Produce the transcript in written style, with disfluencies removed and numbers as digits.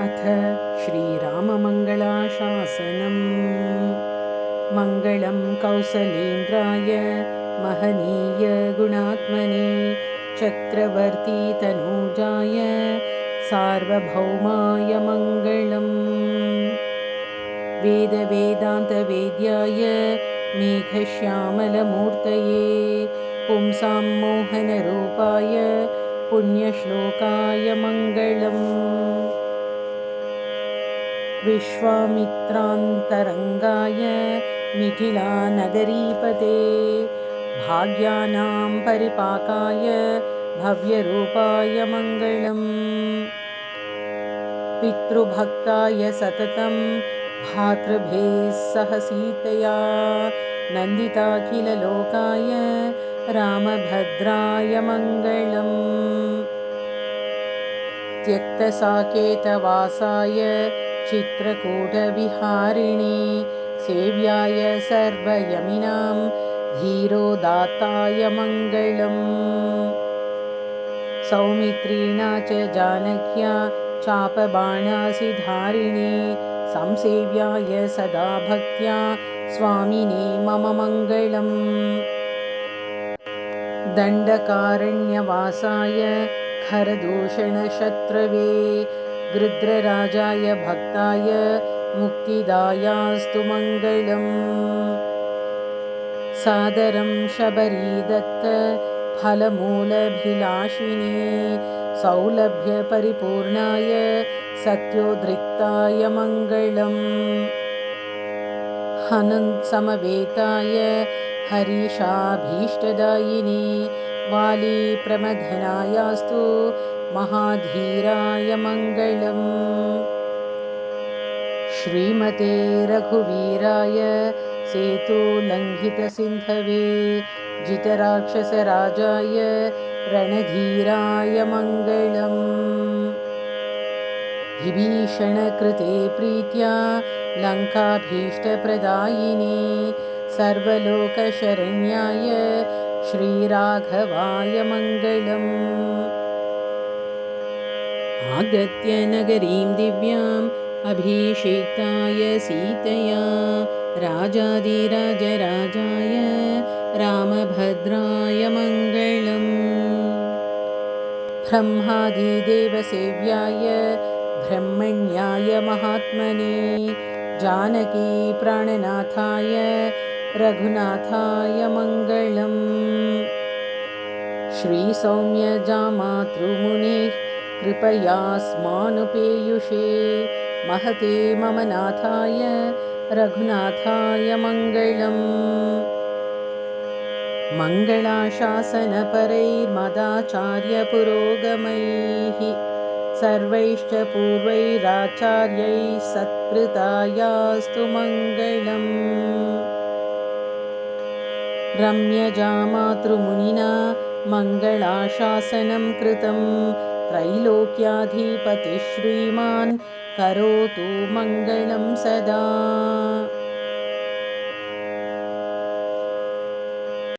अथ श्रीराममङ्गलाशासनम्। मङ्गलं कौसलेन्द्राय महनीय गुणात्मने चक्रवर्ती तनूजाय सार्वभौमाय मङ्गलम्। वेदवेदान्तवेद्याय मेघश्यामलमूर्तये पुंसां मोहनरूपाय पुण्यश्लोकाय मङ्गलम्। विश्वामित्रान्तरङ्गाय मिथिलानगरीपते भाग्यानां परिपाकाय भव्यरूपाय मङ्गलम्। पितृभक्ताय सततं भातृभिः सह सीतया नन्दिताखिललोकाय रामभद्राय मङ्गलम्। त्यक्तसाकेतवासाय चित्रकूटविहारिणे सेव्याय सर्वयमिनां धीरोदात्ताय मङ्गलम्। सौमित्रिणा च जानक्या चापबाणासिधारिणे संसेव्याय सदा भक्त्या स्वामिने मम मङ्गलम्। दण्डकारण्यवासाय खरदूषणशत्रवे गृध्रराजाय भक्ताय मुक्तिदायास्तु मङ्गलम्। सादरं शबरीदत्त फलमूलभिलाषिणे सौलभ्यपरिपूर्णाय सत्योद्रिक्ताय मङ्गलम्। हनुमत्समवेताय हरीशाभीष्टदायिने वालीप्रमथनायास्तु महाधीराय मङ्गलम्। श्रीमते रघुवीराय सेतुलङ्घितसिन्धवे जितराक्षसराजाय रणधीराय मङ्गलम्। विभीषणकृते प्रीत्या लङ्काभीष्टप्रदायिने सर्वलोकशरण्याय श्रीराघवाय मङ्गलम्। आगत्य नगरीं दिव्याम् अभिषिक्ताय सीतया राजाधिराजराजाय रामभद्राय मङ्गलम्। ब्रह्मादिदेवसेव्याय ब्रह्मण्याय महात्मने जानकी प्राणनाथाय रघुनाथाय मङ्गलम्। श्रीसौम्यजामातृमुनिः कृपयास्मानुपेयुषे महते मम नाथाय रघुनाथाय मङ्गलम्। मङ्गलाशासनपरैर्मदाचार्यपुरोगमैः सर्वैश्च पूर्वैराचार्यैः सत्कृतायास्तु मङ्गलम्। रम्यजामातृमुनिना मङ्गलाशासनं कृतं त्रैलोक्याधिपतिः श्रीमान् करोतु मङ्गलं सदा।